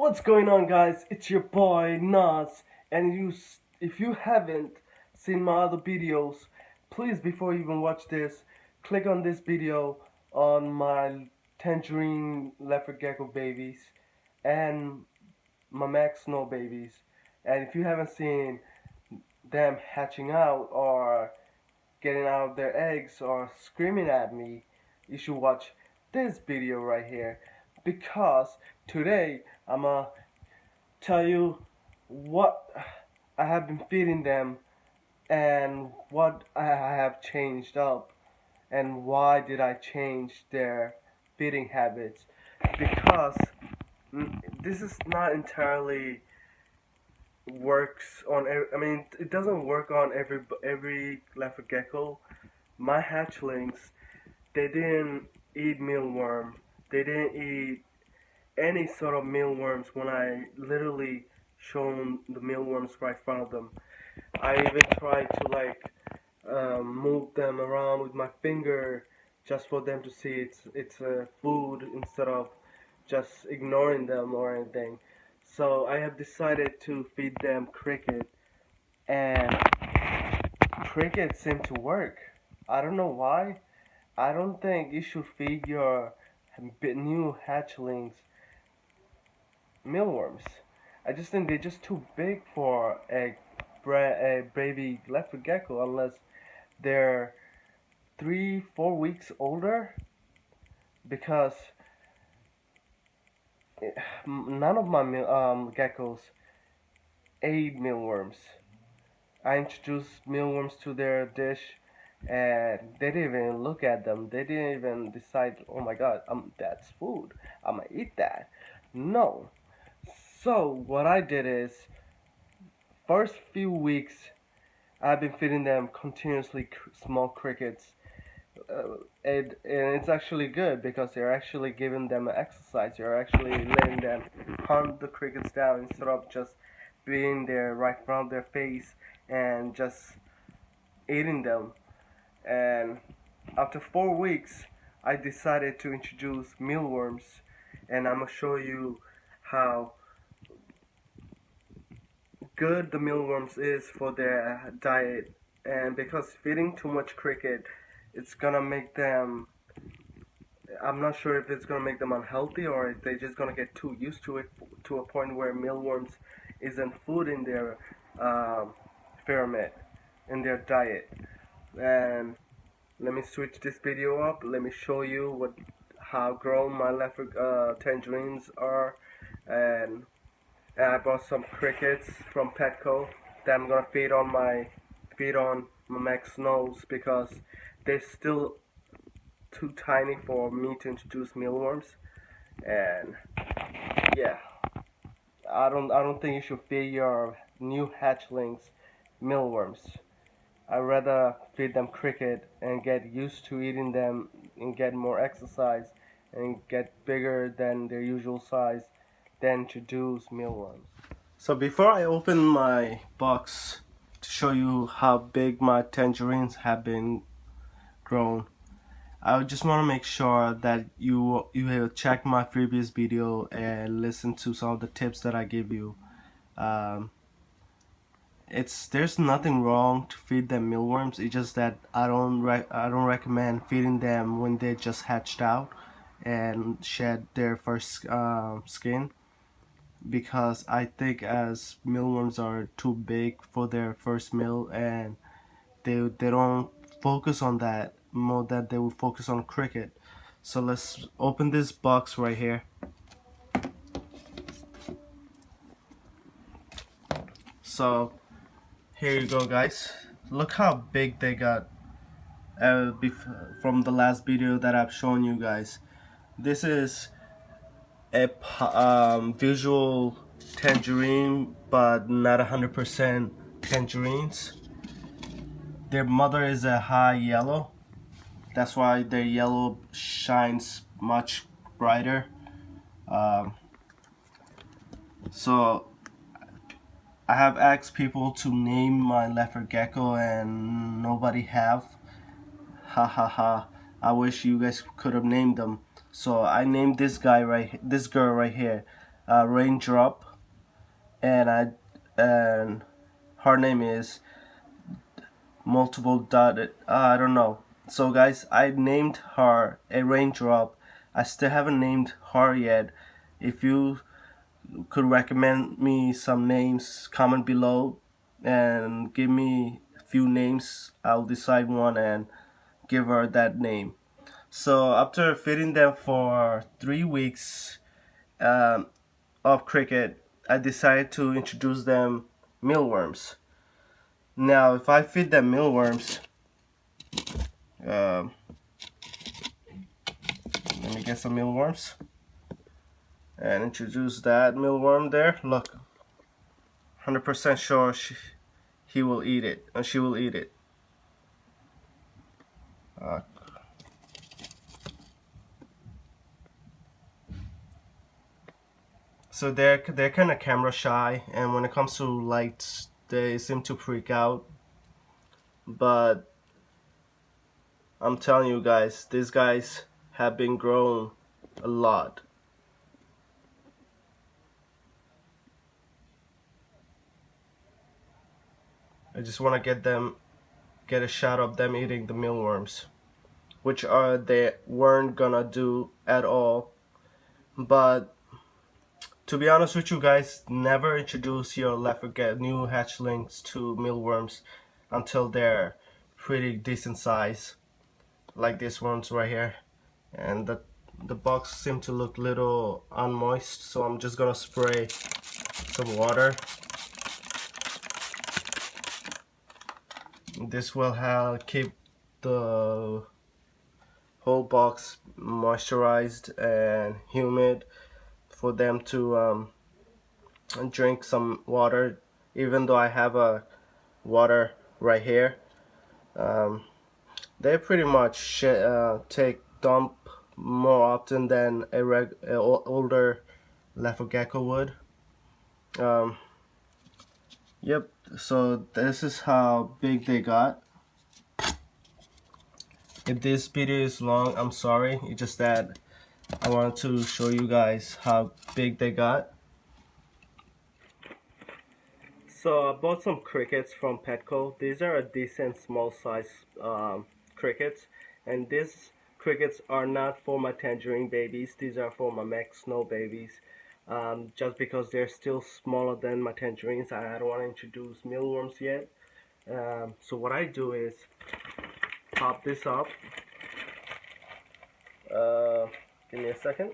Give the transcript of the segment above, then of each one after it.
What's going on, guys? It's your boy Nas, and if you haven't seen my other videos, please before you even watch this, click on this video on my tangerine leopard gecko babies and my max snow babies. And if you haven't seen them hatching out or getting out of their eggs or screaming at me, you should watch this video right here, because today I'm gonna tell you what I have been feeding them and what I have changed up and why did I change their feeding habits, because this is not entirely works on I mean, it doesn't work on every leopard gecko. My hatchlings, they didn't eat mealworm, they didn't eat any sort of mealworms when I literally shown the mealworms right in front of them. I even tried to move them around with my finger just for them to see it's food instead of just ignoring them or anything. So I have decided to feed them cricket, and cricket seemed to work. I don't know why. I don't think you should feed your new hatchlings mealworms. I just think they're just too big for a baby leopard gecko unless they're 3-4 weeks older, because none of my geckos ate mealworms. I introduced mealworms to their dish and they didn't even look at them. They didn't even decide, oh my god, that's food, I'm gonna eat that. No. So what I did is, first few weeks I've been feeding them continuously small crickets, and it's actually good because they're actually giving them an exercise. You're actually letting them hunt the crickets down instead of just being there right in front of their face and just eating them. And after 4 weeks, I decided to introduce mealworms, and I'm gonna show you how good the mealworms is for their diet. And because feeding too much cricket, it's gonna make them, I'm not sure if it's gonna make them unhealthy or if they're just gonna get too used to it to a point where mealworms isn't food in their pyramid, in their diet. And let me switch this video up. Let me show you how grown my leopard tangerines are. And I bought some crickets from Petco that I'm gonna feed on my Max Snows, because they're still too tiny for me to introduce mealworms. And yeah, I don't think you should feed your new hatchlings mealworms. I'd rather feed them cricket and get used to eating them and get more exercise and get bigger than their usual size than introduce mealworms. So before I open my box to show you how big my tangerines have been grown, I just want to make sure that you have checked my previous video and listened to some of the tips that I give you. Um, there's nothing wrong to feed them mealworms. It's just that I don't recommend feeding them when they just hatched out and shed their first skin, because I think as mealworms are too big for their first meal, and they don't focus on that more than they would focus on cricket. So let's open this box right here. So here you go, guys. Look how big they got from the last video that I've shown you guys. This is a visual tangerine, but not 100% tangerines. Their mother is a high yellow. That's why their yellow shines much brighter. So I have asked people to name my leopard gecko and nobody have. Ha ha ha. I wish you guys could have named them. So I named this girl right here, raindrop, and and her name is multiple dotted. I don't know. So guys, I named her a raindrop. I still haven't named her yet. If you could recommend me some names, comment below and give me a few names. I'll decide one and give her that name. So after feeding them for 3 weeks um, of cricket, I decided to introduce them mealworms. Now, if I feed them mealworms, um, let me get some mealworms and introduce that mealworm there. Look, 100% sure he will eat it, and she will eat it. Uh, so they're kind of camera shy, and when it comes to lights, they seem to freak out. But I'm telling you guys, these guys have been grown a lot. I just want to get a shot of them eating the mealworms, which they weren't gonna do at all. But to be honest with you guys, never introduce your leopard new hatchlings to mealworms until they're pretty decent size, like these ones right here. And the box seem to look little unmoist, so I'm just gonna spray some water. This will keep the whole box moisturized and humid for them to drink some water, even though I have a water right here. They pretty much take dump more often than a older leopard gecko would. Yep, so this is how big they got. If this video is long, I'm sorry. It's just that I wanted to show you guys how big they got. So I bought some crickets from Petco. These are a decent small size crickets, and these crickets are not for my tangerine babies. These are for my Max Snow babies. Just because they're still smaller than my tangerines, I don't want to introduce mealworms yet. So what I do is pop this up. Give me a second.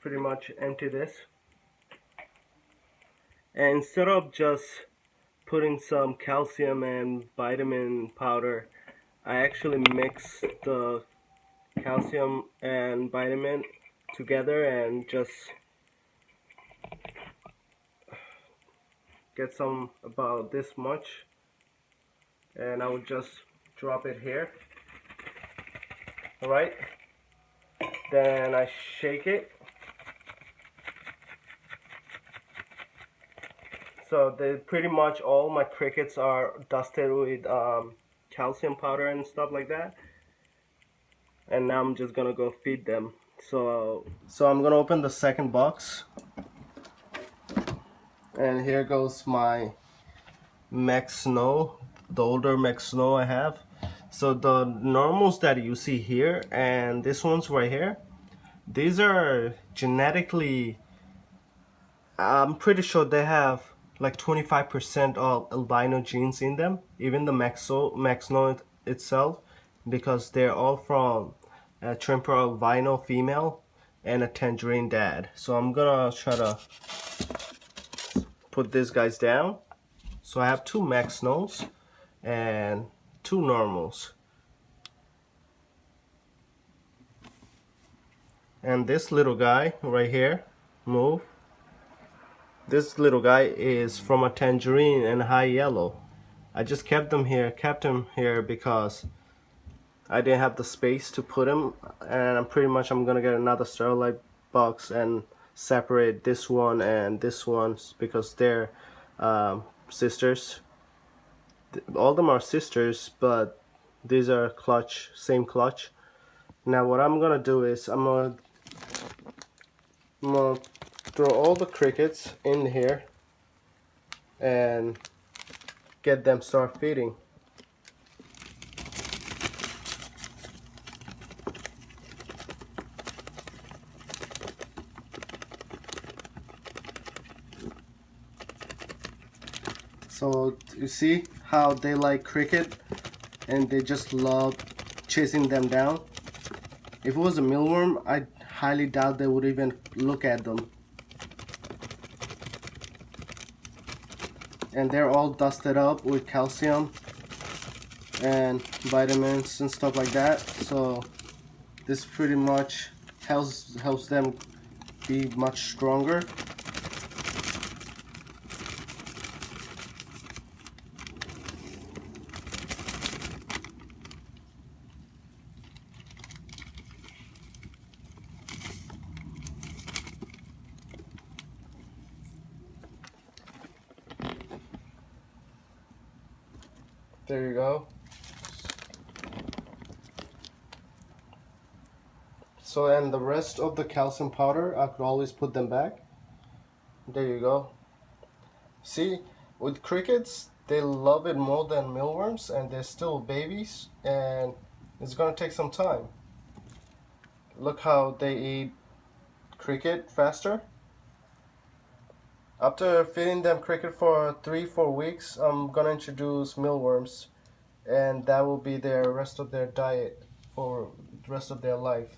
Pretty much empty this, and instead of just putting some calcium and vitamin powder, I actually mix the calcium and vitamin together and just get some about this much, and I would just drop it here. Alright, then I shake it. So pretty much all my crickets are dusted with calcium powder and stuff like that. And now I'm just gonna go feed them. So I'm gonna open the second box. And here goes my Max Snow, the older Max Snow I have. So the normals that you see here and this one's right here, these are genetically, I'm pretty sure they have like 25% of albino genes in them, even the Max Snow itself, because they're all from a Trimper albino female and a tangerine dad. So I'm gonna try to put these guys down. So I have two Max Snows and two normals. And this little guy right here, move. This little guy is from a tangerine and high yellow. I just kept him here because I didn't have the space to put them, and I'm gonna get another Starlight box and separate this one and this one because they're sisters. All of them are sisters, but these are clutch, same clutch. Now what I'm gonna do is I'm gonna throw all the crickets in here and get them start feeding. So you see how they like cricket and they just love chasing them down. If it was a mealworm, I highly doubt they would even look at them. And they're all dusted up with calcium and vitamins and stuff like that. So this pretty much helps them be much stronger. There you go. So, and the rest of the calcium powder, I could always put them back. There you go. See, with crickets, they love it more than mealworms, and they're still babies, and it's gonna take some time. Look how they eat cricket faster. After feeding them cricket for 3-4 weeks, I'm gonna introduce mealworms, and that will be their rest of their diet for the rest of their life.